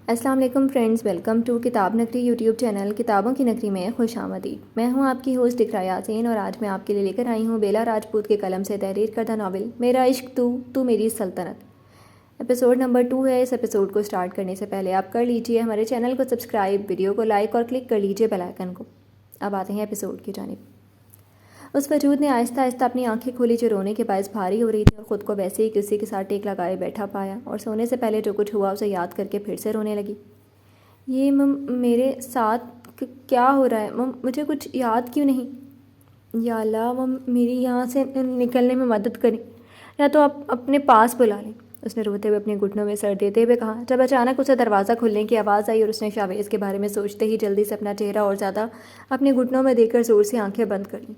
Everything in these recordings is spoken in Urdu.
السلام علیکم فرینڈز، ویلکم ٹو کتاب نگری یوٹیوب چینل کتابوں کی نگری میں خوش آمدید۔ میں ہوں آپ کی ہوسٹ اقراء یاسین اور آج میں آپ کے لیے لے کر آئی ہوں بیلا راجپوت کے قلم سے تحریر کردہ ناول میرا عشق تو میری سلطنت۔ ایپیسوڈ نمبر 2 ہے۔ اس ایپیسوڈ کو سٹارٹ کرنے سے پہلے آپ کر لیجئے ہمارے چینل کو سبسکرائب، ویڈیو کو لائک اور کلک کر لیجئے بیل آئیکن کو۔ اب آتے ہیں ایپیسوڈ کی جانب۔ اس وجود نے آہستہ آہستہ اپنی آنکھیں کھولی جو رونے کے باعث بھاری ہو رہی تھی، اور خود کو ویسے ہی کسی کے ساتھ ٹیک لگائے بیٹھا پایا اور سونے سے پہلے جو کچھ ہوا اسے یاد کر کے پھر سے رونے لگی۔ یہ میرے ساتھ کیا ہو رہا ہے؟ مجھے کچھ یاد کیوں نہیں؟ یا اللہ میری یہاں سے نکلنے میں مدد کریں، یا تو آپ اپنے پاس بلا لیں۔ اس نے روتے ہوئے اپنے گھٹنوں میں سر دیتے ہوئے کہا، جب اچانک اسے دروازہ کھلنے کی آواز آئی اور اس نے شاویز کے بارے میں سوچتے ہی جلدی سے اپنا چہرہ اور زیادہ اپنے گھٹنوں میں دے کر زور سے آنکھیں بند کر لیں۔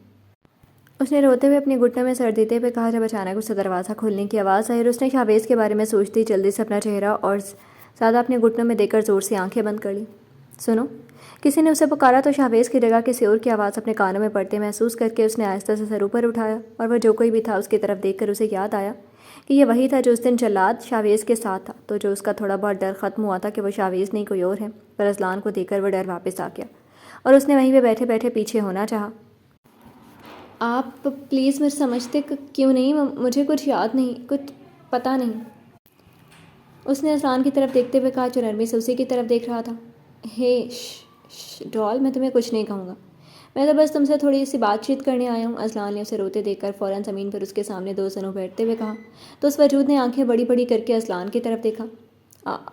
اس نے روتے ہوئے اپنے گھٹنوں میں سر دیتے ہوئے کہا، جب اچانک اسے دروازہ کھلنے کی آواز آئی اور اس نے شاویز کے بارے میں سوچتے ہی جلدی سے اپنا چہرہ اور زیادہ اپنے گھٹنوں میں دے کر زور سے آنکھیں بند کر لیں۔ سنو، کسی نے اسے پکارا تو شاویز کی جگہ کسی اور کی آواز اپنے کانوں میں پڑتے محسوس کر کے اس نے آہستہ سے سر اوپر اٹھایا، اور وہ جو کوئی بھی تھا اس کی طرف دیکھ کر اسے یاد آیا کہ یہ وہی تھا جو اس دن جلاد شاویز کے ساتھ تھا، تو جو اس کا تھوڑا بہت ڈر ختم ہوا تھا کہ وہ شاویز نہیں کوئی اور ہے، پر اذلان کو دیکھ کر وہ ڈر واپس آ گیا اور اس نے وہیں پہ بیٹھے بیٹھے پیچھے ہونا چاہا۔ آپ پلیز مجھے سمجھتے کیوں نہیں؟ مجھے کچھ یاد نہیں، کچھ پتہ نہیں، اس نے اذلان کی طرف دیکھتے ہوئے کہا جو نرمی سے اسی کی طرف دیکھ رہا تھا۔ ہے ڈال، میں تمہیں کچھ نہیں کہوں گا، میں تو بس تم سے تھوڑی سی بات چیت کرنے آیا ہوں۔ اذلان نے اسے روتے دیکھ کر فوراً زمین پر اس کے سامنے دو زنوں بیٹھتے ہوئے کہا، تو اس وجود نے آنکھیں بڑی بڑی کر کے اذلان کی طرف دیکھا۔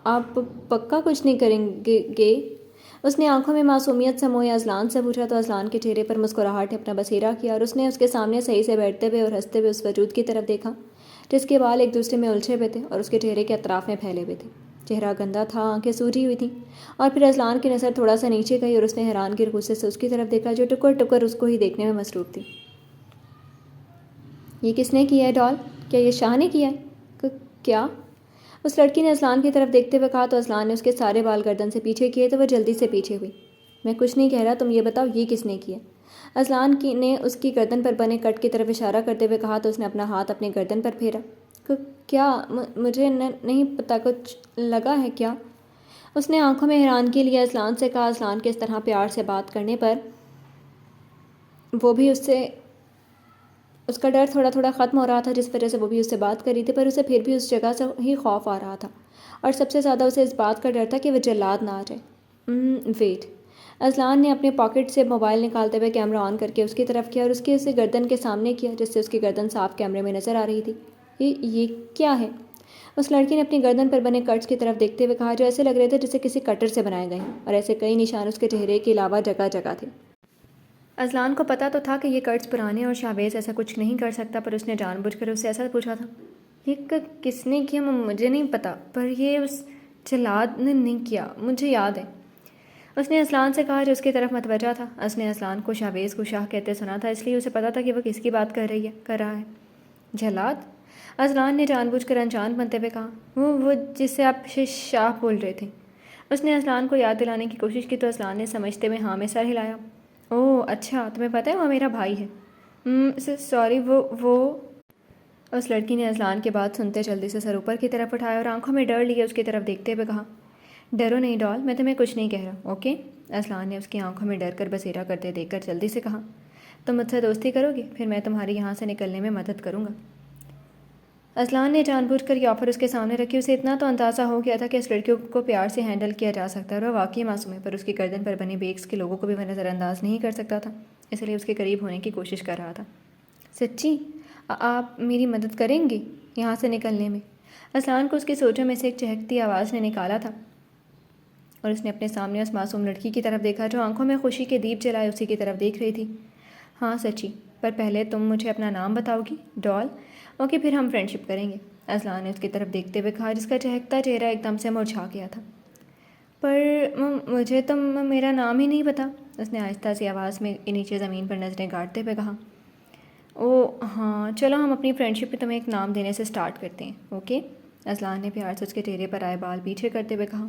آپ پکا کچھ نہیں کریں گے؟ اس نے آنکھوں میں معصومیت سے موئے اذلان سے پوچھا، تو اذلان کے چہرے پر مسکراہٹ نے اپنا بسیرا کیا اور اس نے اس کے سامنے صحیح سے بیٹھتے ہوئے اور ہنستے ہوئے اس وجود کی طرف دیکھا جس کے بال ایک دوسرے میں الجھے ہوئے تھے اور اس کے چہرے کے اطراف میں پھیلے ہوئے تھے۔ چہرہ گندا تھا، آنکھیں سوجی ہوئی تھیں، اور پھر اذلان کی نظر تھوڑا سا نیچے گئی اور اس نے حیرانگی اور غصے سے اس کی طرف دیکھا جو ٹکر ٹکر اس کو ہی دیکھنے میں مصروف تھی۔ یہ کس نے کیا ہے ڈال؟ کیا یہ شاہ نے کیا ہے؟ کیا؟ اس لڑکی نے اذلان کی طرف دیکھتے ہوئے کہا، تو اذلان نے اس کے سارے بال گردن سے پیچھے کیے تو وہ جلدی سے پیچھے ہوئی۔ میں کچھ نہیں کہہ رہا، تم یہ بتاؤ یہ کس نے کیا؟ اذلان نے اس کی گردن پر بنے کٹ کی طرف اشارہ کرتے ہوئے کہا، تو اس نے اپنا ہاتھ اپنے گردن پر پھیرا۔ کیا؟ مجھے نہیں پتہ، کچھ لگا ہے کیا؟ اس نے آنکھوں میں حیرانگی لیے اذلان سے کہا۔ اذلان کے اس طرح پیار سے بات کرنے پر وہ بھی اس کا ڈر تھوڑا تھوڑا ختم ہو رہا تھا جس وجہ سے وہ بھی اس سے بات کر رہی تھی، پر اسے پھر بھی اس جگہ سے ہی خوف آ رہا تھا، اور سب سے زیادہ اسے اس بات کا ڈر تھا کہ وہ جلاد نہ آ جائے۔ ویٹ، اذلان نے اپنے پاکٹ سے موبائل نکالتے ہوئے کیمرہ آن کر کے اس کی طرف کیا اور اسے گردن کے سامنے کیا جس سے اس کی گردن صاف کیمرے میں نظر آ رہی تھی۔ یہ کیا ہے؟ اس لڑکی نے اپنی گردن پر بنے کٹس کی طرف دیکھتے ہوئے کہا جو ایسے لگ رہے تھے جسے کسی کٹر سے بنائے گئے ہیں، اور ایسے کئی نشان اس کے چہرے کے علاوہ جگہ جگہ تھے۔ اذلان کو پتہ تو تھا کہ یہ کٹس پرانے اور شاویز ایسا کچھ نہیں کر سکتا، پر اس نے جان بوجھ کر اس سے ایسا پوچھا تھا۔ یہ کس نے کیا؟ مجھے نہیں پتہ، پر یہ اس جلاد نے نہیں کیا، مجھے یاد ہے، اس نے اذلان سے کہا جو اس کی طرف متوجہ تھا۔ اس نے اذلان کو شاویز کو شاہ کہتے سنا تھا، اس لیے اسے پتہ تھا کہ وہ کس کی بات کر رہا ہے۔ جلاد؟ اذلان نے جان بوجھ کر انجان بنتے ہوئے کہا، وہ جسے آپ شاہ بول رہے تھے۔ اس نے اذلان کو یاد دلانے کی کوشش کی، تو اذلان نے سمجھتے ہوئے ہاں میں سر ہلایا۔ اوہ اچھا، تمہیں پتہ ہے وہ میرا بھائی ہے۔ سوری، وہ اس لڑکی نے اذلان کی بات سنتے جلدی سے سر اوپر کی طرف اٹھایا اور آنکھوں میں ڈر لیے اس کی طرف دیکھتے ہوئے کہا، ڈرو نہیں ڈال، میں تمہیں کچھ نہیں کہہ رہا، اوکے؟ اذلان نے اس کی آنکھوں میں ڈر کر بسیرا کرتے دیکھ کر جلدی سے کہا، تم مجھ سے دوستی کرو گے؟ پھر میں تمہاری یہاں سے نکلنے میں مدد کروں گا۔ اذلان نے جان بوجھ کر یہ آفر اس کے سامنے رکھی۔ اسے اتنا تو اندازہ ہو گیا تھا کہ اس لڑکی کو پیار سے ہینڈل کیا جا سکتا ہے اور وہ واقعی معصوم ہے، پر اس کی گردن پر بنے بیگس کے لوگوں کو بھی وہ نظر انداز نہیں کر سکتا تھا، اس لیے اس کے قریب ہونے کی کوشش کر رہا تھا۔ سچی؟ آپ میری مدد کریں گے یہاں سے نکلنے میں؟ اذلان کو اس کی سوچوں میں سے ایک چہکتی آواز نے نکالا تھا، اور اس نے اپنے سامنے اس معصوم لڑکی کی طرف دیکھا جو آنکھوں میں خوشی کے دیپ جلائے اسی کی طرف دیکھ رہی تھی۔ ہاں سچی، پر پہلے تم مجھے اپنا نام بتاؤ گی ڈال؟ اوکے، پھر ہم فرینڈ شپ کریں گے، اذلان نے اس کی طرف دیکھتے ہوئے کہا جس کا چہکتا چہرہ ایک دم سے مرجھا گیا تھا۔ پر مجھے تو میرا نام ہی نہیں پتا، اس نے آہستہ سی آواز میں نیچے زمین پر نظریں گاڑتے ہوئے کہا۔ اوہ ہاں، چلو ہم اپنی فرینڈ شپ پہ تمہیں ایک نام دینے سے سٹارٹ کرتے ہیں، اوکے؟ اذلان نے پیار سے اس کے چہرے پر آئے بال پیچھے کرتے ہوئے کہا۔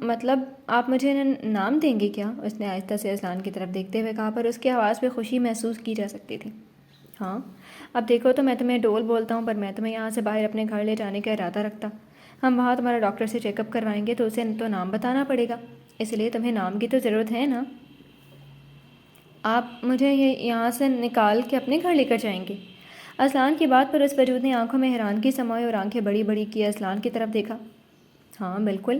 مطلب آپ مجھے نام دیں گے کیا؟ اس نے آہستہ سے اذلان کی طرف دیکھتے ہوئے کہا، پر اس کی آواز پہ خوشی محسوس کی جا سکتی تھی۔ ہاں، اب دیکھو تو میں تمہیں ڈول بولتا ہوں، پر میں تمہیں یہاں سے باہر اپنے گھر لے جانے کا ارادہ رکھتا۔ ہم وہاں تمہارا ڈاکٹر سے چیک اپ کروائیں گے تو اسے تو نام بتانا پڑے گا، اس لیے تمہیں نام کی تو ضرورت ہے نا۔ آپ مجھے یہاں سے نکال کے اپنے گھر لے کر جائیں گے؟ اصلان کی بات پر اس وجود نے آنکھوں میں حیرانگی سمائی اور آنکھیں بڑی بڑی کی اصلان کی طرف دیکھا۔ ہاں بالکل،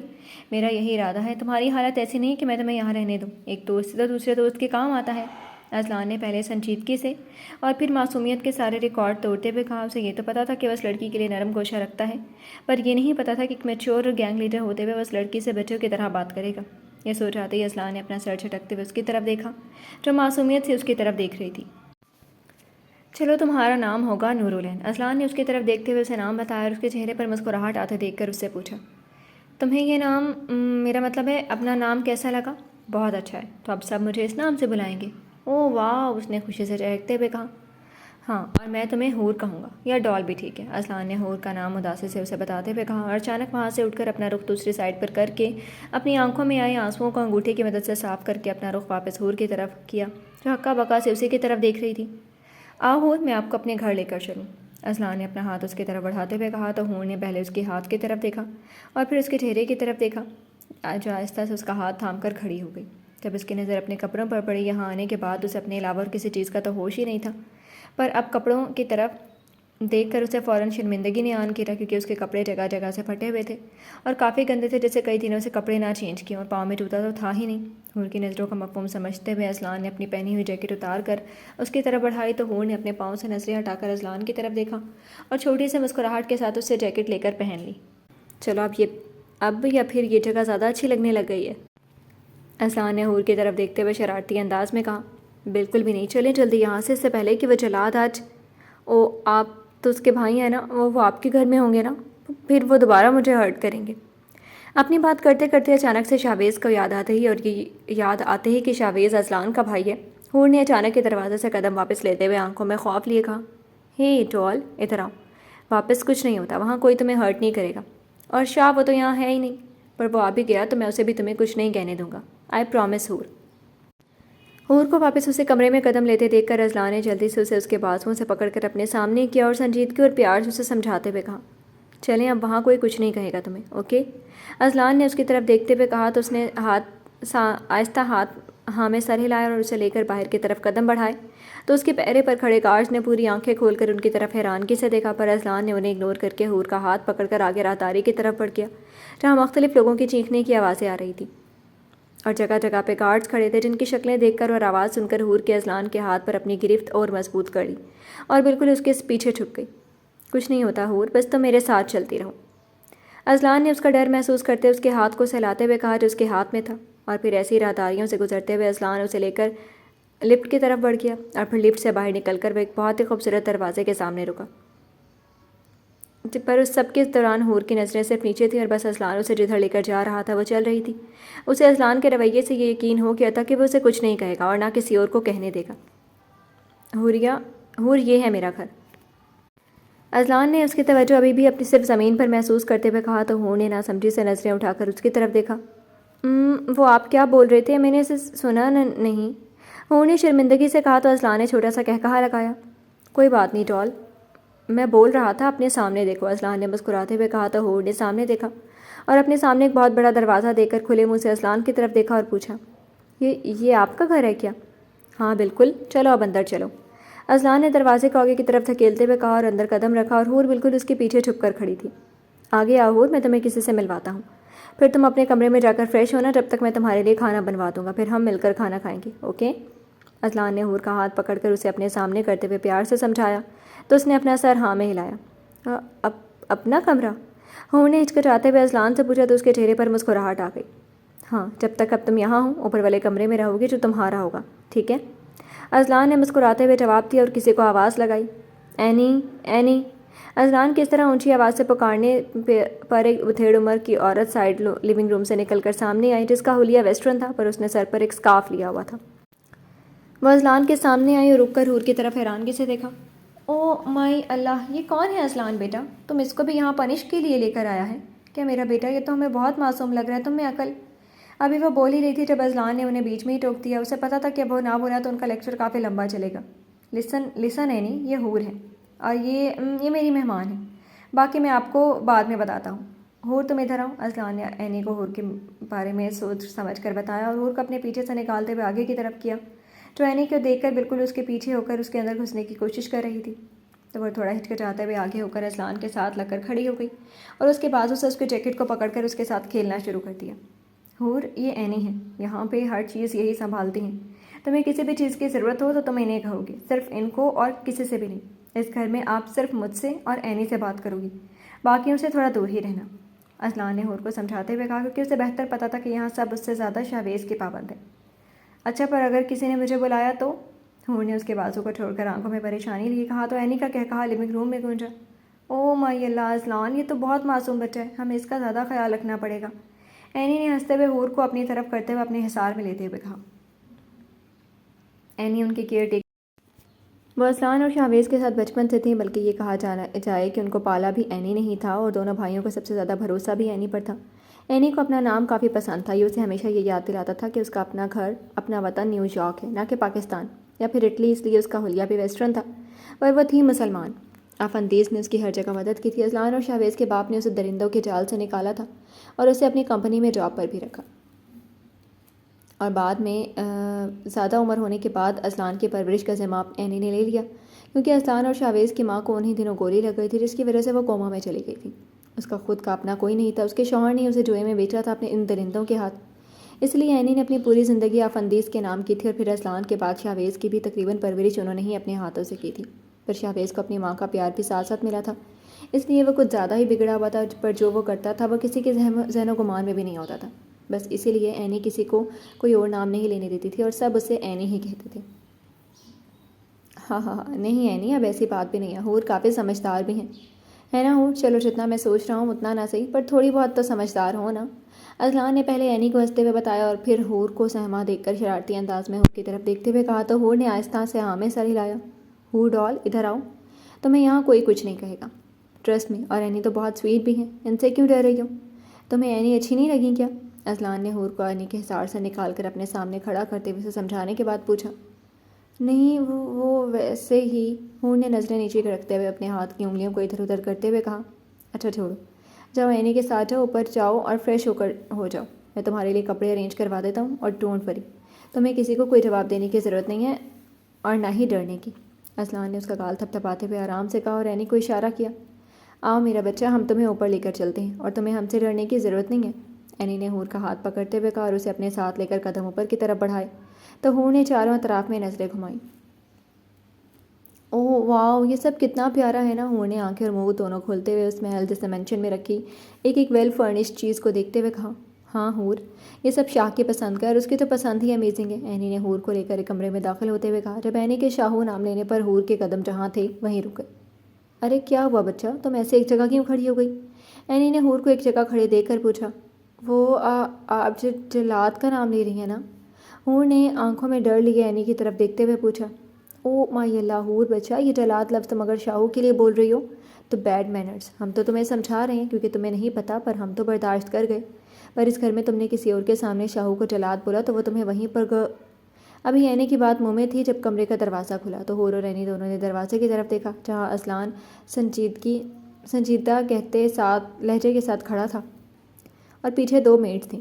میرا یہی ارادہ ہے۔ تمہاری حالت ایسی نہیں کہ میں تمہیں یہاں رہنے دوں، ایک دوست تو دوسرے دوست کے کام آتا ہے۔ اصلان نے پہلے سنجیدگی سے اور پھر معصومیت کے سارے ریکارڈ توڑتے ہوئے کہا۔ اسے یہ تو پتا تھا کہ وہ اس لڑکی کے لیے نرم گوشہ رکھتا ہے، پر یہ نہیں پتا تھا کہ ایک میچور اور گینگ لیڈر ہوتے ہوئے وہ اس لڑکی سے بچوں کی طرح بات کرے گا۔ یہ سوچ آتے ہی اصلان نے اپنا سر جھٹکتے ہوئے اس کی طرف دیکھا جو معصومیت سے اس کی طرف دیکھ رہی تھی۔ چلو تمہارا نام ہوگا نورالعین۔ اصلان نے اس کی طرف دیکھتے ہوئے اسے نام بتایا اور اس کے چہرے پر مسکراہٹ آتے دیکھ کر اس سے پوچھا، تمہیں یہ نام، میرا مطلب ہے اپنا نام کیسا لگا؟ بہت اچھا ہے، تو اب سب مجھے اس نام سے بلائیں گے؟ اوہ واہ، اس نے خوشی سے چہکتے ہوئے کہا۔ ہاں، اور میں تمہیں حور کہوں گا، یا ڈال بھی ٹھیک ہے۔ اصلان نے حور کا نام اداسی سے اسے بتاتے ہوئے کہا اور اچانک وہاں سے اٹھ کر اپنا رخ دوسری سائڈ پر کر کے اپنی آنکھوں میں آئے آنسوؤں کو انگوٹھی کی مدد سے صاف کر کے اپنا رخ واپس حور کی طرف کیا جو ہکا بکا سے اسی کی طرف دیکھ رہی تھی۔ آؤ حور، میں آپ کو اپنے گھر لے کر چلوں۔ اصلان نے اپنا ہاتھ اس کی طرف بڑھاتے ہوئے کہا تو حور نے پہلے اس کے ہاتھ کی طرف دیکھا اور پھر اس کے چہرے کی طرف دیکھا جو آہستہ سے اس کا ہاتھ تھام کر کھڑی ہو گئی۔ جب اس کی نظر اپنے کپڑوں پر پڑی، یہاں آنے کے بعد اسے اپنے علاوہ اور کسی چیز کا تو ہوش ہی نہیں تھا، پر اب کپڑوں کی طرف دیکھ کر اسے فوراً شرمندگی نے آن کیا کیونکہ اس کے کپڑے جگہ جگہ سے پھٹے ہوئے تھے اور کافی گندے تھے، جیسے کئی دنوں سے کپڑے نہ چینج کیے، اور پاؤں میں جوتا تو تھا ہی نہیں۔ حور کی نظروں کا مفہوم سمجھتے ہوئے اصلان نے اپنی پہنی ہوئی جیکٹ اتار کر اس کی طرف بڑھائی تو حور نے اپنے پاؤں سے نظریں ہٹا کر اصلان کی طرف دیکھا اور چھوٹی سی مسکراہٹ کے ساتھ اس سے جیکٹ لے کر پہن لی۔ چلو اب یا پھر یہ جگہ زیادہ اچھی لگنے لگ گئی ہے؟ اصلان نے حور کی طرف دیکھتے ہوئے شرارتی انداز میں کہا۔ بالکل بھی نہیں، چلیں جلدی یہاں سے، اس سے پہلے کہ وہ جلاد آج آپ تو اس کے بھائی ہیں نا، وہ آپ کے گھر میں ہوں گے نا، پھر وہ دوبارہ مجھے ہرٹ کریں گے۔ اپنی بات کرتے کرتے اچانک سے شاویز کو یاد آتے ہی اور یہ یاد آتے ہی کہ شاویز اصلان کا بھائی ہے، حور نے اچانک کے دروازے سے قدم واپس لیتے ہوئے آنکھوں میں خوف لیے کہا، ہے ڈال ادھر آؤ، واپس کچھ نہیں ہوتا، وہاں کوئی تمہیں ہرٹ نہیں کرے گا، اور شاہ وہ تو یہاں ہے ہی نہیں، پر وہ آ بھی گیا تو میں اسے بھی تمہیں کچھ نہیں کہنے دوں گا، آئی پرومس حور۔ حور کو واپس اسے کمرے میں قدم لیتے دیکھ کر اصلان نے جلدی سے اسے اس کے بازوؤں سے پکڑ کر اپنے سامنے کیا اور سنجیدگی اور پیار سے اسے سمجھاتے ہوئے کہا، چلیں اب وہاں کوئی کچھ نہیں کہے گا تمہیں، اوکے؟ اصلان نے اس کی طرف دیکھتے ہوئے کہا تو اس نے آہستہ ہاں میں سر ہلایا اور اسے لے کر باہر کی طرف قدم بڑھائے تو اس کے پیرے پر کھڑے گارڈز نے پوری آنکھیں کھول کر ان کی طرف حیرانگی سے دیکھا، پر اصلان نے انہیں اگنور کر کے حور کا ہاتھ پکڑ کر آگے راہداری کی طرف بڑھ گیا جہاں مختلف لوگوں کی چیخنے کی آوازیں آ رہی تھیں اور جگہ جگہ پہ گارڈز کھڑے تھے جن کی شکلیں دیکھ کر اور آواز سن کر حور کے اصلان کے ہاتھ پر اپنی گرفت اور مضبوط کر لی اور بالکل اس کے پیچھے چھپ گئی۔ کچھ نہیں ہوتا حور، بس تم میرے ساتھ چلتی رہو۔ اصلان نے اس کا ڈر محسوس کرتے اس کے ہاتھ کو سہلاتے ہوئے کہا جو اس کے ہاتھ میں تھا، اور پھر ایسی راہداریوں سے گزرتے ہوئے اصلان اسے لے کر لفٹ کی طرف بڑھ گیا اور پھر لفٹ سے باہر نکل کر وہ ایک بہت ہی خوبصورت دروازے کے سامنے رکا، پر اس سب کے دوران حور کی نظریں صرف نیچے تھیں اور بس اصلان اسے جدھر لے کر جا رہا تھا وہ چل رہی تھی۔ اسے اصلان کے رویے سے یہ یقین ہو گیا تھا کہ وہ اسے کچھ نہیں کہے گا اور نہ کسی اور کو کہنے دے گا۔ حور یہ ہے میرا گھر۔ اصلان نے اس کی توجہ ابھی بھی اپنی صرف زمین پر محسوس کرتے ہوئے کہا تو حور نے ناسمجھی سے نظریں اٹھا کر اس کی طرف دیکھا۔ وہ آپ کیا بول رہے تھے؟ میں نے اسے سنا نہیں، حور نے شرمندگی سے کہا تو اصلان نے چھوٹا سا قہقہا لگایا۔ کوئی بات نہیں ڈال، میں بول رہا تھا اپنے سامنے دیکھو، اصلان نے مسکراتے ہوئے کہا تو حور نے سامنے دیکھا اور اپنے سامنے ایک بہت بڑا دروازہ دیکھ کر کھلے منہ سے اصلان کی طرف دیکھا اور پوچھا، یہ آپ کا گھر ہے کیا؟ ہاں بالکل، چلو اب اندر چلو۔ اصلان نے دروازے کو آگے کی طرف دھکیلتے ہوئے کہا اور اندر قدم رکھا اور حور بالکل اس کے پیچھے چھپ کر کھڑی تھی۔ آگے آؤ حور، میں تمہیں کسی سے ملواتا ہوں، پھر تم اپنے کمرے میں جا کر فریش ہونا، جب تک میں تمہارے لیے کھانا بنوا دوں گا، پھر ہم مل کر کھانا کھائیں گے، اوکے؟ اصلان نے حور کا ہاتھ پکڑ کر اسے اپنے سامنے کرتے ہوئے پیار سے سمجھایا تو اس نے اپنا سر ہاں میں ہلایا۔ اپنا کمرہ؟ حور نے ہچکچاتے ہوئے اصلان سے پوچھا تو اس کے چہرے پر مسکراہٹ آ گئی۔ ہاں، جب تک اب تم یہاں ہو اوپر والے کمرے میں رہو گی جو تمہارا ہوگا، ٹھیک ہے؟ اصلان نے مسکراتے ہوئے جواب دیا اور کسی کو آواز لگائی، اینی اینی۔ اصلان کی اس طرح اونچی آواز سے پکارنے پر ایک بتھیڑ عمر کی عورت سائڈ لیونگ روم سے نکل کر سامنے آئی جس کا حلیہ ویسٹرن تھا، پر اس نے سر پر ایک سکارف لیا ہوا تھا۔ وہ اصلان کے سامنے آئی اور رک کر حور کی طرف حیرانگی سے دیکھا۔ او مائی اللہ، یہ کون ہے اصلان بیٹا؟ تم اس کو بھی یہاں پنش کے لیے لے کر آیا ہے کیا میرا بیٹا؟ یہ تو ہمیں بہت معصوم لگ رہا ہے، تم میں عقل۔ ابھی وہ بول ہی رہی تھی جب اصلان نے انہیں بیچ میں ہی ٹوک دیا۔ اسے پتا تھا کہ اب وہ نہ بولا تو ان کا لیکچر کافی لمبا چلے گا۔ لسن اینی، یہ حور ہے اور یہ میری مہمان ہے، باقی میں آپ کو بعد میں بتاتا ہوں۔ ہور تم ادھر آؤ، اذلان نے اینی کو ہور کے بارے میں سوچ سمجھ کر بتایا اور ہور کو اپنے پیچھے سے نکالتے ہوئے آگے کی طرف کیا، جو اینی کو دیکھ کر بالکل اس کے پیچھے ہو کر اس کے اندر گھسنے کی کوشش کر رہی تھی۔ تو وہ تھوڑا ہچکچاتے ہوئے آگے ہو کر اذلان کے ساتھ لگ کر کھڑی ہو گئی اور اس کے بازو سے اس کے جیکٹ کو پکڑ کر اس کے ساتھ کھیلنا شروع کر دیا۔ ہور، یہ اینی ہے، یہاں پہ ہر چیز یہی سنبھالتی ہیں، تمہیں کسی بھی چیز کی ضرورت ہو تو تم انہیں کہو گی، صرف ان کو اور کسی سے بھی نہیں۔ اس گھر میں آپ صرف مجھ سے اور اینی سے بات کرو گی، باقیوں سے تھوڑا دور ہی رہنا، اذلان نے ہور کو سمجھاتے ہوئے کہا، کیونکہ اسے بہتر پتہ تھا کہ یہاں سب اس سے زیادہ شہویز کے پابند ہیں۔ اچھا، پر اگر کسی نے مجھے بلایا تو؟ ہور نے اس کے بازو کو چھوڑ کر آنکھوں میں پریشانی لیے کہا تو اینی کا کہا لونگ روم میں گونجا۔ او مائی اللہ اذلان، یہ تو بہت معصوم بچہ ہے، ہمیں اس کا زیادہ خیال رکھنا پڑے گا، اینی نے ہنستے ہوئے ہور کو اپنی طرف کرتے ہوئے اپنے حصار میں لیتے ہوئے کہا۔ اینی ان کی کیئر ٹیکر، وہ اذلان اور شہویز کے ساتھ بچپن سے تھیں، بلکہ یہ کہا جائے کہ ان کو پالا بھی اینی نہیں تھا اور دونوں بھائیوں کا سب سے زیادہ بھروسہ بھی اینی پر تھا۔ اینی کو اپنا نام کافی پسند تھا، یہ اسے ہمیشہ یہ یاد دلاتا تھا کہ اس کا اپنا گھر، اپنا وطن نیو یارک ہے، نہ کہ پاکستان یا پھر اٹلی، اس لیے اس کا حلیہ بھی ویسٹرن تھا، پر وہ تھی مسلمان۔ آفندیز نے اس کی ہر جگہ مدد کی تھی۔ اذلان اور شہویز کے باپ نے اسے درندوں کے جال سے نکالا تھا اور اسے اپنی کمپنی میں جاب پر بھی رکھا، اور بعد میں زیادہ عمر ہونے کے بعد اذلان کی پرورش کا ذمہ اینی نے لے لیا، کیونکہ اذلان اور شہویز کی ماں کو انہی دنوں گولی لگ گئی تھی، جس کی وجہ سے وہ کوما میں چلی گئی تھی۔ اس کا خود کا اپنا کوئی نہیں تھا، اس کے شوہر نے اسے جوئے میں بیچا تھا اپنے ان درندوں کے ہاتھ، اس لیے اینی نے اپنی پوری زندگی آفندیز کے نام کی تھی، اور پھر اذلان کے بعد شہویز کی بھی تقریباً پرورش انہوں نے ہی اپنے ہاتھوں سے کی تھی۔ پر شہویز کو اپنی ماں کا پیار بھی ساتھ ساتھ ملا تھا، اس لیے وہ کچھ زیادہ ہی بگڑا ہوا تھا، پر جو وہ کرتا تھا وہ کسی کے ذہن و گمان میں بھی نہیں ہوتا تھا۔ بس اسی لیے اینی کسی کو کوئی اور نام نہیں لینے دیتی تھی اور سب اسے اینی ہی کہتے تھے۔ ہاں ہاں ہاں، نہیں اینی، اب ایسی بات بھی نہیں ہے، ہور کافی سمجھدار بھی ہیں، ہے نا ہور؟ چلو جتنا میں سوچ رہا ہوں اتنا نہ صحیح، پر تھوڑی بہت تو سمجھدار ہو نا، اذلان نے پہلے اینی کو ہنستے ہوئے بتایا اور پھر ہور کو سہما دیکھ کر شرارتی انداز میں ہور کی طرف دیکھتے ہوئے کہا تو ہور نے آہستہ سے ہاں میں سر ہلایا۔ ہور ڈال، ادھر آؤ، تمہیں یہاں کوئی کچھ نہیں کہے گا، ٹرسٹ می، اور اینی تو بہت سویٹ بھی ہیں، ان سے کیوں ڈر رہی ہو؟ تمہیں اینی اچھی نہیں لگی کیا؟ اذلان نے ہور کو اینی کے حصار سے نکال کر اپنے سامنے کھڑا کرتے ہوئے اسے سمجھانے کے بعد پوچھا۔ نہیں، وہ ویسے ہی، ہور نے نظریں نیچے رکھتے ہوئے اپنے ہاتھ کی انگلیوں کو ادھر ادھر کرتے ہوئے کہا۔ اچھا چھوڑو، جاؤ اینی کے ساتھ جاؤ، اوپر جاؤ اور فریش ہو جاؤ، میں تمہارے لیے کپڑے ارینج کروا دیتا ہوں، اور ڈونٹ وری، تمہیں کسی کو کوئی جواب دینے کی ضرورت نہیں ہے اور نہ ہی ڈرنے کی، اذلان نے اس کا گال تھپ تھپاتے ہوئے آرام سے کہا اور اینی کو اشارہ کیا۔ آؤ میرا بچہ، ہم تمہیں اوپر لے کر چلتے ہیں اور تمہیں ہم سے ڈرنے کی ضرورت نہیں ہے، اینی نے ہور کا ہاتھ پکڑتے ہوئے کہا اور اسے اپنے ساتھ لے کر قدم اوپر کی طرف بڑھائے تو ہور نے چاروں اطراف میں نظریں گھمائیں۔ اوہ واو، یہ سب کتنا پیارا ہے نا، ہور نے آنکھیں اور منہ دونوں کھولتے ہوئے اس محل جیسے مینشن میں رکھی ایک ویل فرنشڈ چیز کو دیکھتے ہوئے کہا۔ ہاں ہور، یہ سب شاہ کی پسند کا ہے اور اس کی تو پسند ہی امیزنگ ہے، اینی نے ہور کو لے کر ایک کمرے میں داخل ہوتے ہوئے کہا، جب اینی کے شاہو نام لینے پر ہور کے قدم جہاں تھے وہیں رک گئے۔ ارے کیا ہوا بچہ، تم ایسے ایک جگہ کیوں کھڑی ہو گئی؟ اینی نے ہور کو ایک جگہ کھڑے دیکھ کر پوچھا۔ وہ آپ جلاد کا نام لے رہی ہیں نا؟ ہور نے آنکھوں میں ڈر لیے اینی کی طرف دیکھتے ہوئے پوچھا۔ او مائی اللہ ہور بچہ، یہ جلاد لفظ تم اگر شاہو کے لیے بول رہی ہو تو بیڈ مینرز، ہم تو تمہیں سمجھا رہے ہیں کیونکہ تمہیں نہیں پتہ، پر ہم تو برداشت کر گئے، پر اس گھر میں تم نے کسی اور کے سامنے شاہو کو جلاد بولا تو وہ تمہیں وہیں پر ابھی اینی کی بات منہ میں تھی جب کمرے کا دروازہ کھلا تو ہور اور اینی دونوں نے دروازے کی طرف دیکھا، جہاں اذلان سنجیدہ کہتے لہجے کے ساتھ کھڑا تھا اور پیچھے 2 میڈ تھیں۔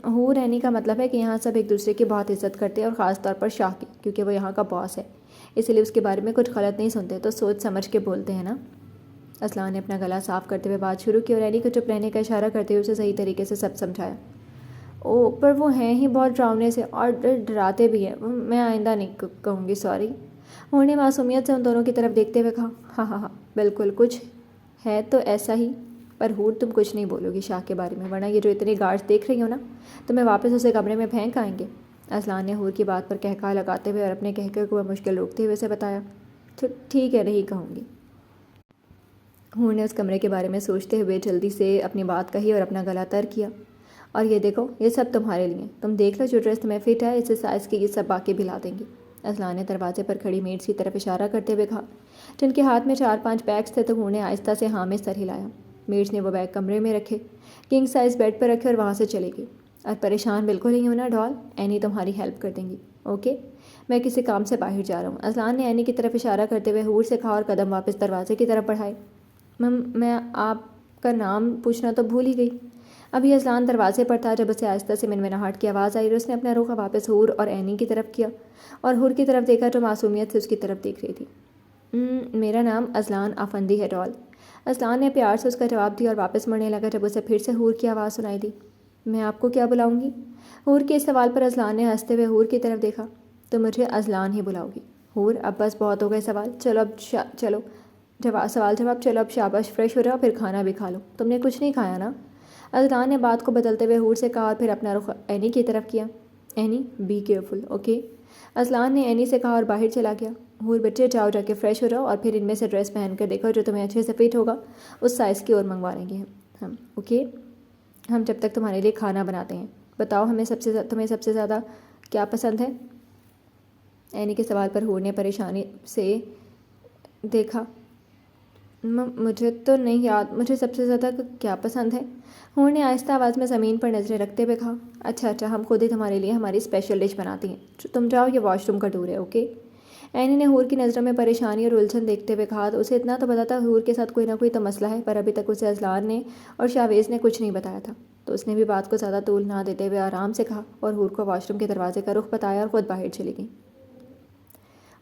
ہور، اینی کا مطلب ہے کہ یہاں سب ایک دوسرے کی بہت عزت کرتے ہیں اور خاص طور پر شاہ کی، کیونکہ وہ یہاں کا باس ہے، اس لیے اس کے بارے میں کچھ غلط نہیں سنتے تو سوچ سمجھ کے بولتے ہیں نا۔ اذلان نے اپنا گلا صاف کرتے ہوئے بات شروع کی اور اینی کو چپ رہنے کا اشارہ کرتے ہوئے اسے صحیح طریقے سے سب سمجھایا۔ او پر وہ ہیں ہی بہت ڈراؤنے سے اور ڈراتے بھی ہیں، میں آئندہ نہیں کہوں گی، سوری، ہور نے معصومیت سے ان دونوں کی طرف دیکھتے ہوئے کہا۔ ہاں ہاں ہاں بالکل، کچھ ہے تو ایسا ہی، پر ہور تم کچھ نہیں بولو گی شاہ کے بارے میں، ورنہ یہ جو اتنے گارڈز دیکھ رہی ہو نا تمہیں واپس اسے کمرے میں پھینک آئیں گے، اذلان نے ہور کی بات پر کہکہا لگاتے ہوئے اور اپنے کہکہے کو مشکل روکتے ہوئے اسے بتایا۔ ٹھیک ہے، نہیں کہوں گی، ہور نے اس کمرے کے بارے میں سوچتے ہوئے جلدی سے اپنی بات کہی اور اپنا گلا تر کیا۔ اور یہ دیکھو، یہ سب تمہارے لیے، تم دیکھ لو جو ڈریس تمہیں فٹ ہے، اسے سائز کی یہ سب باقی بھی لا دیں گے، اذلان نے دروازے پر کھڑی میڈس کی طرف اشارہ کرتے ہوئے کہا، جن کے ہاتھ میں 4-5 بیگس تھے تو ہور نے آہستہ سے ہاں میں سر ہلایا۔ میڈس نے وہ بیگ کمرے میں رکھے، کنگ سائز بیڈ پر رکھے اور وہاں سے چلے گئی۔ اور پریشان بالکل نہیں ہونا ڈال، اینی تمہاری ہیلپ کر دیں گی، اوکے؟ میں کسی کام سے باہر جا رہا ہوں، اذلان نے اینی کی طرف اشارہ کرتے ہوئے ہور سے کہا اور قدم واپس دروازے کی طرف بڑھائے۔ میں آپ کا نام پوچھنا تو بھول ہی گئی۔ ابھی اذلان دروازے پر تھا جب اسے آہستہ سے منمناہٹ کی آواز آئی اور اس نے اپنا رخ واپس حور اور عینی کی طرف کیا اور حور کی طرف دیکھا جو معصومیت سے اس کی طرف دیکھ رہی تھی۔ میرا نام اذلان افندی ہے ڈال۔ اذلان نے پیار سے اس کا جواب دیا اور واپس مڑنے لگا جب اسے پھر سے حور کی آواز سنائی دی۔ میں آپ کو کیا بلاؤں گی؟ حور کے اس سوال پر اذلان نے ہنستے ہوئے حور کی طرف دیکھا۔ تو مجھے اذلان ہی بلاؤ گی۔ حور اب بس بہت ہو گئے سوال، چلو اب سوال جواب، چلو اب شاباش فریش ہو جاؤ پھر کھانا بھی کھا لو۔ تم نے کچھ نہیں کھایا نا؟ اذلان نے بات کو بدلتے ہوئے حور سے کہا اور پھر اپنا رخ عینی کی طرف کیا۔ عینی بی کیئرفل اوکے، اذلان نے عینی سے کہا اور باہر چلا گیا۔ حور بچے جاؤ جا کے فریش ہو جاؤ اور پھر ان میں سے ڈریس پہن کر دیکھو جو تمہیں اچھے سے فٹ ہوگا، اس سائز کی اور منگوا لیں گے ہم اوکے۔ ہم جب تک تمہارے لیے کھانا بناتے ہیں۔ بتاؤ تمہیں سب سے زیادہ کیا پسند ہے؟ عینی کے سوال پر حور نے پریشانی سے دیکھا۔ مجھے تو نہیں یاد مجھے سب سے زیادہ کیا پسند ہے۔ حور نے آہستہ آواز میں زمین پر نظریں رکھتے ہوئے کہا، اچھا ہم خود ہی تمہارے لیے ہماری اسپیشل ڈش بناتی ہیں، تم جاؤ یہ واش روم کا ٹور ہے اوکے۔ عینی نے حور کی نظروں میں پریشانی اور الجھن دیکھتے ہوئے کہا۔ تو اسے اتنا تو پتا تھا حور کے ساتھ کوئی نہ کوئی تو مسئلہ ہے، پر ابھی تک اسے اذلان نے اور شاویز نے کچھ نہیں بتایا تھا، تو اس نے بھی بات کو زیادہ طول نہ دیتے ہوئے آرام سے کہا اور حور کو واش روم کے دروازے کا رخ بتایا اور خود باہر چلی گئی۔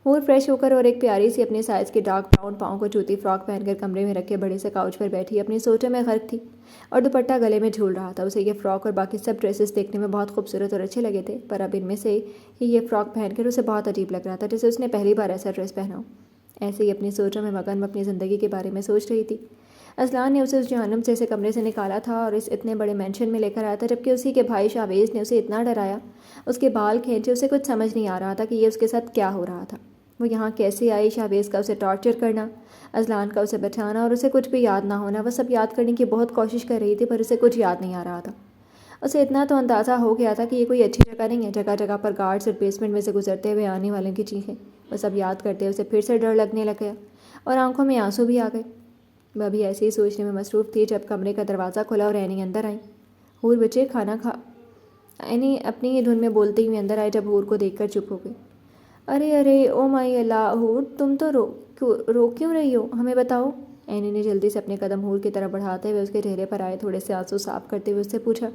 حور فریش ہو کر اور ایک پیاری سی اپنے سائز کی ڈارک براؤن پاؤں کو جوتی فراک پہن کر کمرے میں رکھے بڑے سے کاؤچ پر بیٹھی اپنی سوچوں میں غرق تھی اور دوپٹہ گلے میں جھول رہا تھا۔ اسے یہ فراک اور باقی سب ڈریسز دیکھنے میں بہت خوبصورت اور اچھے لگے تھے، پر اب ان میں سے ہی یہ فراک پہن کر اسے بہت عجیب لگ رہا تھا، جیسے اس نے پہلی بار ایسا ڈریس پہنا ہو۔ ایسے ہی اپنی سوچوں میں مگن اپنی زندگی کے بارے میں سوچ رہی تھی، اذلان نے اسے اس جہنم جیسے کمرے سے نکالا تھا اور اس اتنے بڑے مینشن میں لے کر آیا تھا، جبکہ اسی کے بھائی شاویز نے اسے اتنا ڈرایا، اس کے بال کھینچے، اسے کچھ سمجھ نہیں آ رہا تھا کہ یہ اس کے ساتھ کیا ہو رہا تھا۔ وہ یہاں کیسے آئی؟ شاویز کا اسے ٹارچر کرنا، اذلان کا اسے بچانا اور اسے کچھ بھی یاد نہ ہونا۔ وہ سب یاد کرنے کی بہت کوشش کر رہی تھی پر اسے کچھ یاد نہیں آ رہا تھا۔ اسے اتنا تو اندازہ ہو گیا تھا کہ یہ کوئی اچھی جگہ نہیں ہے، جگہ جگہ پر گارڈز اور بیسمنٹ میں سے گزرتے ہوئے آنے والوں کی چیخیں، وہ سب یاد کرتے اسے پھر سے ڈر لگنے لگ گیا اور آنکھوں میں آنسو بھی آ گئے۔ وہ ابھی ایسے ہی سوچنے میں مصروف تھی جب کمرے کا دروازہ کھلا اور عینی اندر آئی۔ حور بچے کھانا کھا عینی اپنی ہی دھن میں بولتی ہوئی اندر آئی جب حور کو دیکھ کر چپ ہو گئی۔ ارے او مائی اللہ حور، تم تو رو کیوں رہی ہو؟ ہمیں بتاؤ۔ عینی نے جلدی سے اپنے قدم حور کی طرف بڑھاتے ہوئے اس کے چہرے پر آئے تھوڑے سے آنسو صاف کرتے ہوئے اس سے پوچھا۔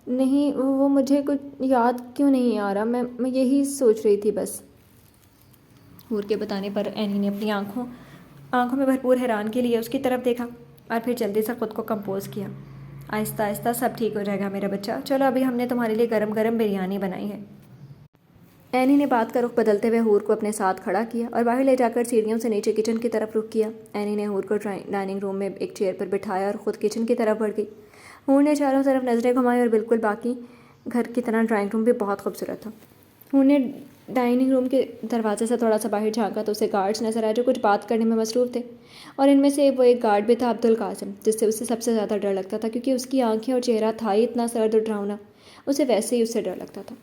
نہیں وہ مجھے کچھ یاد کیوں نہیں آ رہا، میں یہی سوچ رہی تھی بس۔ حور کے بتانے پر عینی نے اپنی آنکھوں میں بھرپور حیران کے لیے اس کی طرف دیکھا اور پھر جلدی سے خود کو کمپوز کیا۔ آہستہ آہستہ سب ٹھیک ہو جائے گا میرا بچہ، چلو ابھی ہم نے تمہارے لیے گرم گرم بریانی بنائی ہے۔ عینی نے بات کا رخ بدلتے ہوئے حور کو اپنے ساتھ کھڑا کیا اور باہر لے جا کر سیڑھیوں سے نیچے کچن کی طرف رخ کیا۔ عینی نے حور کو ڈائننگ روم میں ایک چیئر پر بٹھایا اور خود کچن کی طرف بڑھ گئی۔ حور نے چاروں طرف نظریں گھمائی اور بالکل باقی گھر کی طرح ڈرائنگ روم بھی بہت خوبصورت تھا۔ حور نے ڈائننگ روم کے دروازے سے تھوڑا سا باہر جھانکا تو اسے گارڈز نظر آئے جو کچھ بات کرنے میں مصروف تھے، اور ان میں سے وہ ایک گارڈ بھی تھا عبدالقاسم، جس سے اسے سب سے زیادہ ڈر لگتا تھا کیونکہ اس کی آنکھیں اور چہرہ تھا ہی اتنا سرد اور ڈراؤنا، اسے ویسے ہی اس سے ڈر لگتا تھا۔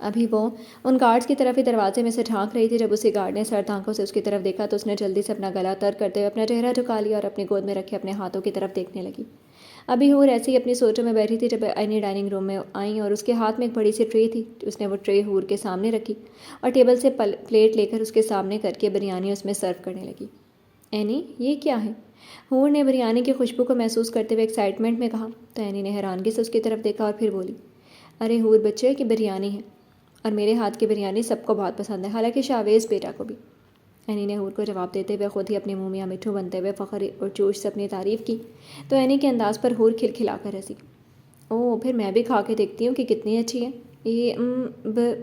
ابھی وہ ان گارڈز کی طرف ہی دروازے میں سے جھانک رہی تھی جب اسی گارڈ نے سرد آنکھوں سے اس کی طرف دیکھا تو اس نے جلدی سے اپنا گلا تر کرتے ہوئے اپنا چہرہ جھکا لیا اور اپنی گود میں رکھے اپنے ہاتھوں کی طرف دیکھنے لگی۔ ابھی حور ایسے ہی اپنی سوچوں میں بیٹھی تھی جب عینی ڈائننگ روم میں آئیں اور اس کے ہاتھ میں ایک بڑی سی ٹرے تھی۔ اس نے وہ ٹرے حور کے سامنے رکھی اور ٹیبل سے پلیٹ لے کر اس کے سامنے کر کے بریانی اس میں سرو کرنے لگی۔ عینی یہ کیا ہے؟ حور نے بریانی کی خوشبو کو محسوس کرتے ہوئے ایکسائٹمنٹ میں کہا، تو عینی نے حیرانگی سے اس کی طرف دیکھا اور پھر بولی، ارے حور بچے کی بریانی ہے، اور میرے ہاتھ کی بریانی سب کو بہت پسند ہے، حالانکہ شاویز بیٹا کو بھی۔ عینی نے حور کو جواب دیتے ہوئے خود ہی اپنے منہ میں مٹھو بنتے ہوئے فخر اور جوش سے اپنی تعریف کی تو عینی کے انداز پر حور کھلکھلا کر ہنسی۔ پھر میں بھی کھا کے دیکھتی ہوں کہ کتنی اچھی ہے یہ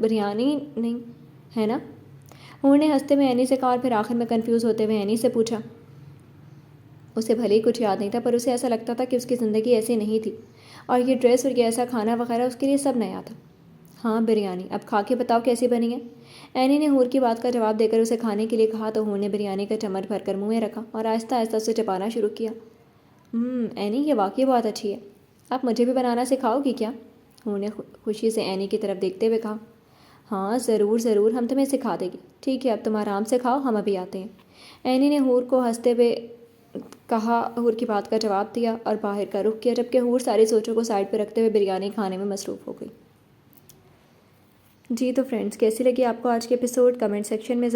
بریانی نہیں ہے نا؟ حور نے ہنستے ہوئے عینی سے کہا اور پھر آخر میں کنفیوز ہوتے ہوئے عینی سے پوچھا۔ اسے بھلے ہی کچھ یاد نہیں تھا پر اسے ایسا لگتا تھا کہ اس کی زندگی ایسی نہیں تھی اور یہ ڈریس اور یہ ایسا کھانا وغیرہ اس کے لیے سب نیا تھا۔ ہاں بریانی، اب کھا کے بتاؤ کیسی بنی ہے؟ عینی نے حور کی بات کا جواب دے کر اسے کھانے کے لیے کہا تو حور نے بریانی کا چمچ بھر کر منہ میں رکھا اور آہستہ آہستہ اسے چبانا شروع کیا۔ عینی یہ واقعی بہت اچھی ہے، آپ مجھے بھی بنانا سکھاؤ گی کیا؟ حور نے خوشی سے عینی کی طرف دیکھتے ہوئے کہا۔ ہاں ضرور ہم تمہیں سکھا دیں گے، ٹھیک ہے اب تم آرام سے کھاؤ، ہم ابھی آتے ہیں۔ عینی نے حور کو ہنستے ہوئے کہا، حور کی بات کا جواب دیا اور باہر کا رخ کیا جبکہ حور ساری سوچوں کو سائڈ پہ رکھتے ہوئے بریانی کھانے میں مصروف ہو گئی۔ جی تو فرینڈز، کیسی لگی آپ کو آج کے ایپیسوڈ؟ کمنٹ سیکشن میں ضرور